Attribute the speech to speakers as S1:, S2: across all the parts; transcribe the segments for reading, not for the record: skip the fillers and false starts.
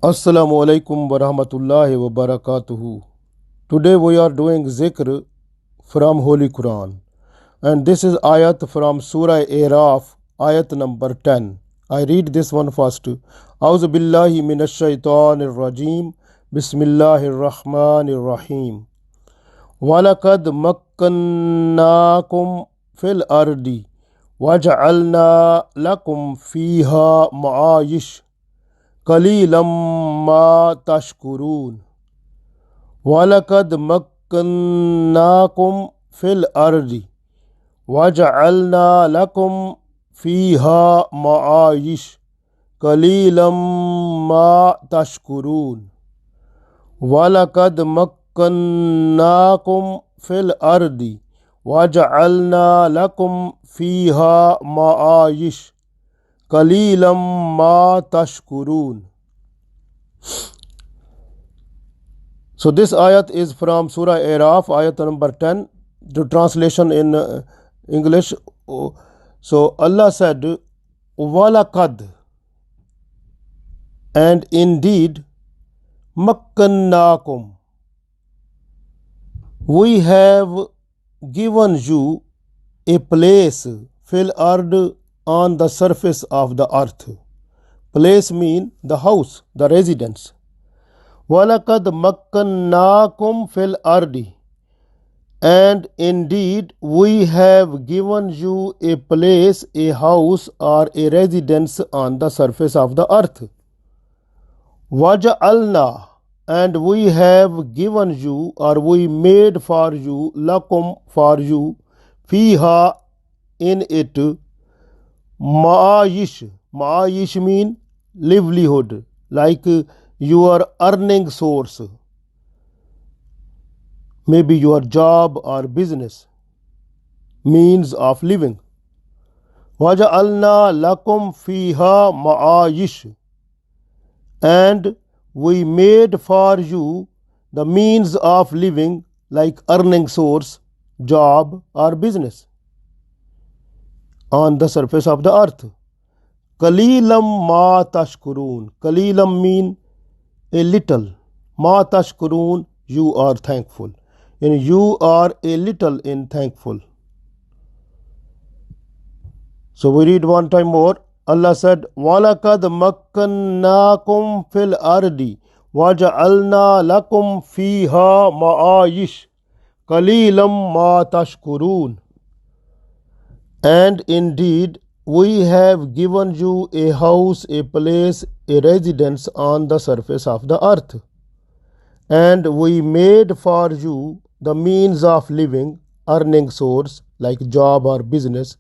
S1: Assalamu alaikum wa rahmatullahi wa barakatuhu. Today we are doing zikr from Holy Quran, and this is ayat from Surah Araf, ayat number 10. I read this one first. A'udhu billahi minash shaitanir rajim. Bismillahir rahmanir rahim. Walaqad makkannakum fil ardi waj'alna lakum fiha ma'ayish قليلا ما تشكرون ولقد مكناكم في الأرض وجعلنا لكم فيها معايش قليلا ما تشكرون ولقد مكناكم في الأرض وجعلنا لكم فيها معايش قليلا ما تشكرون. So this ayat is from Surah Araf, ayat number 10. The translation in English. So Allah said, Walaqad, and indeed, makkannakum, we have given you a place, fil ard, on the surface of the earth. Place mean the house, the residence. وَلَقَدْ مَكَّنَّاكُمْ فِي الْأَرْضِ, and indeed we have given you a place, a house or a residence on the surface of the earth. وَجَعَلْنَا, and we have given you, or we made for you, lakum, for you, fiha, in it, Ma'ayish. Ma'ayish mean livelihood, like your earning source, maybe your job or business, means of living. Waja'alna lakum fiha ma'ayish, and we made for you the means of living, like earning source, job or business, on the surface of the earth. Qalilam ma tashkurun. Qalilam mean a little. Ma tashkurun, you are thankful. And you are a little in thankful. So we read one time more. Allah said, Walaqad makkannakum fil ardi waja'alna lakum fiha ma'ayish qalilam ma tashkurun. And indeed, we have given you a house, a place, a residence on the surface of the earth. And we made for you the means of living, earning source, like job or business,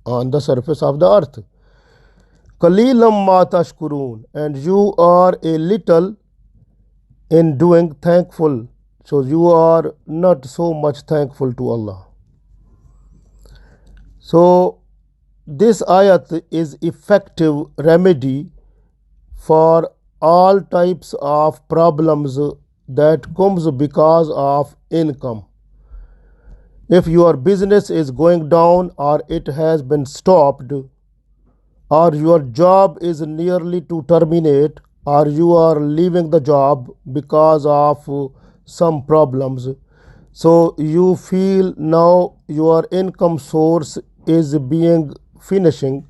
S1: on the surface of the earth. Qalilam ma tashkurun, and you are a little in doing thankful. So you are not so much thankful to Allah. So this ayat is effective remedy for all types of problems that comes because of income. If your business is going down, or it has been stopped, or your job is nearly to terminate, or you are leaving the job because of some problems, so you feel now your income source is being finishing,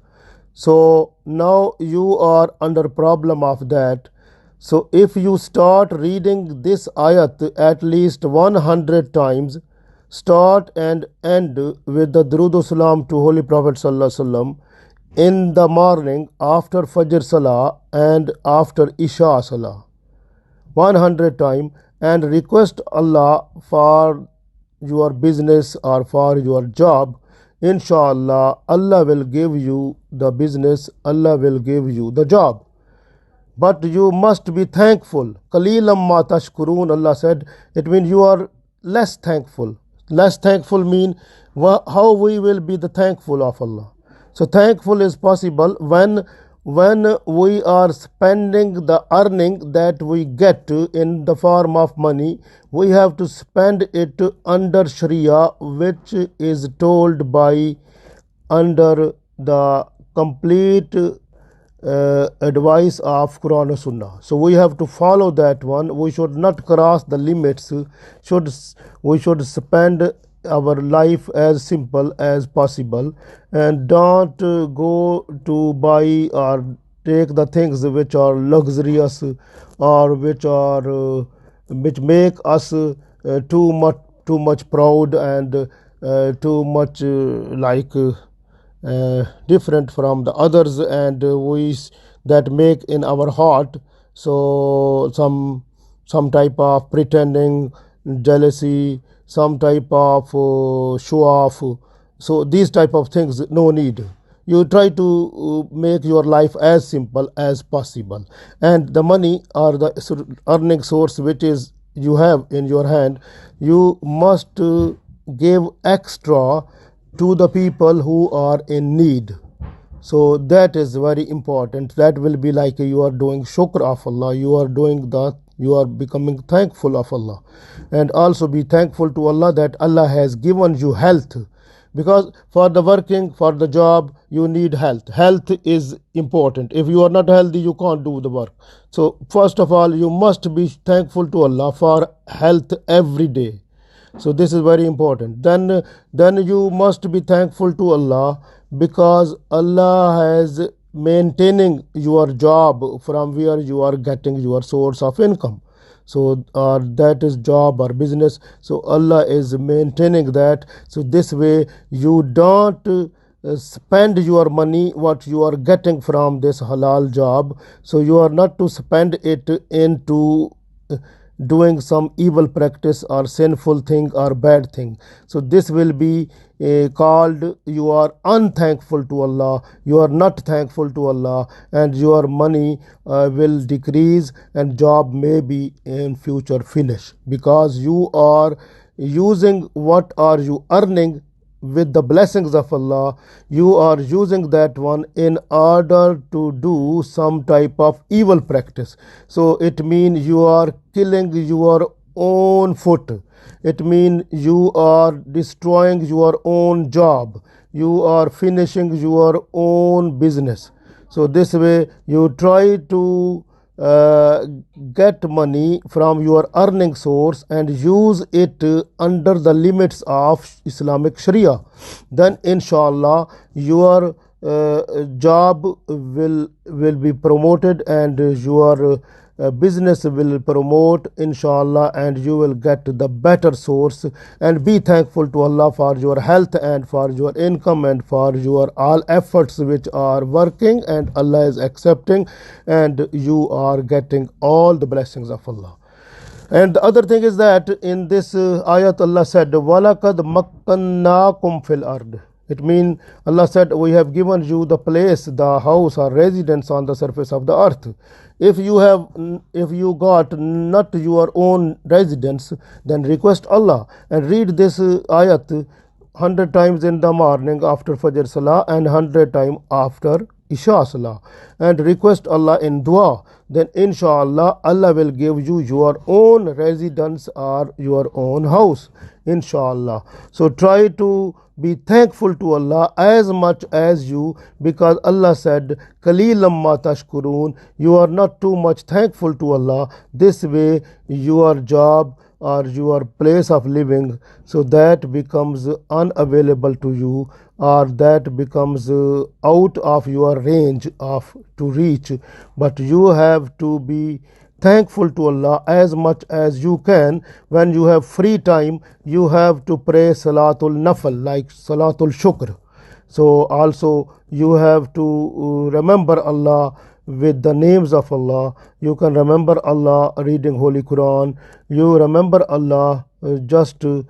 S1: so now you are under problem of that. So if you start reading this ayat at least 100 times, start and end with the Durood Salam to Holy Prophet Sallallahu Alaihi Wasallam in the morning, after Fajr Salah and after Isha Salah, 100 times, and request Allah for your business or for your job. Inshallah, Allah will give you the business, Allah will give you the job. But you must be thankful. Qalilam ma tashkurun, Allah said, it means you are less thankful. Less thankful mean how we will be the thankful of Allah. So thankful is possible when we are spending the earning that we get in the form of money. We have to spend it under Sharia, which is told by under the complete advice of Quran and Sunnah. So we have to follow that one. We should not cross the limits. We should spend our life as simple as possible, and don't go to buy or take the things which are luxurious, or which make us too much proud, and too much different from the others, and that make in our heart so some type of pretending, jealousy, some type of show off. So these type of things, no need. You try to make your life as simple as possible, and the money or the earning source which is you have in your hand, you must give extra to the people who are in need. So that is very important. That will be like you are doing shukr of Allah. You are becoming thankful of Allah. And also be thankful to Allah that Allah has given you health, because for the working, for the job, you need health is important. If you are not healthy, you can't do the work. So first of all, you must be thankful to Allah for health every day. So this is very important. Then you must be thankful to Allah, because Allah has maintaining your job from where you are getting your source of income. So that is job or business. So Allah is maintaining that. So this way you don't spend your money what you are getting from this halal job. So you are not to spend it into doing some evil practice or sinful thing or bad thing. So this will be called you are unthankful to Allah. You are not thankful to Allah, and your money will decrease, and job may be in future finish, because you are using what are you earning with the blessings of Allah. You are using that one in order to do some type of evil practice. So it means you are killing your own foot. It means you are destroying your own job. You are finishing your own business. So this way you try to get money from your earning source and use it under the limits of Islamic Sharia. Then inshallah your job will be promoted, and your business will promote inshallah, and you will get the better source. And be thankful to Allah for your health and for your income and for your all efforts which are working, and Allah is accepting, and you are getting all the blessings of Allah. And the other thing is that in this ayat Allah said وَلَقَدْ مَكَّنَّاكُمْ فِي الْأَرْضِ. It means Allah said we have given you the place, the house or residence on the surface of the earth. If you got not your own residence, then request Allah and read this ayat 100 times in the morning after Fajr Salah and 100 times after Isha Salah, and request Allah in dua. Then inshallah Allah will give you your own residence or your own house, inshallah. So try to be thankful to Allah as much as you, because Allah said qalilan ma tashkurun. You are not too much thankful to Allah. This way your job or your place of living, so that becomes unavailable to you, or that becomes out of your range of to reach. But you have to be thankful to Allah as much as you can. When you have free time, you have to pray Salatul Nafal, like Salatul Shukr. So also you have to remember Allah with the names of Allah. You can remember Allah reading Holy Quran. You remember Allah just with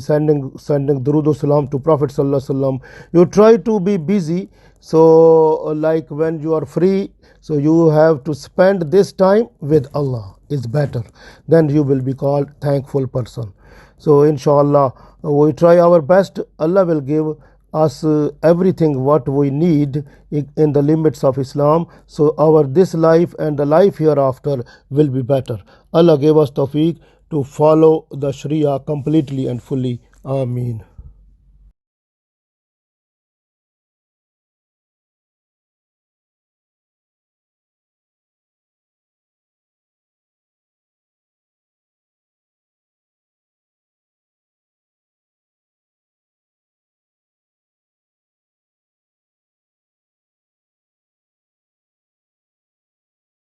S1: sending Durood Salam to Prophet Sallallahu Alaihi Wasallam. You try to be busy. So like when you are free, so you have to spend this time with Allah is better. Then you will be called thankful person. So inshallah we try our best. Allah will give us everything what we need in the limits of Islam. So our this life and the life hereafter will be better. Allah gave us tawfiq to follow the Sharia completely and fully. Ameen.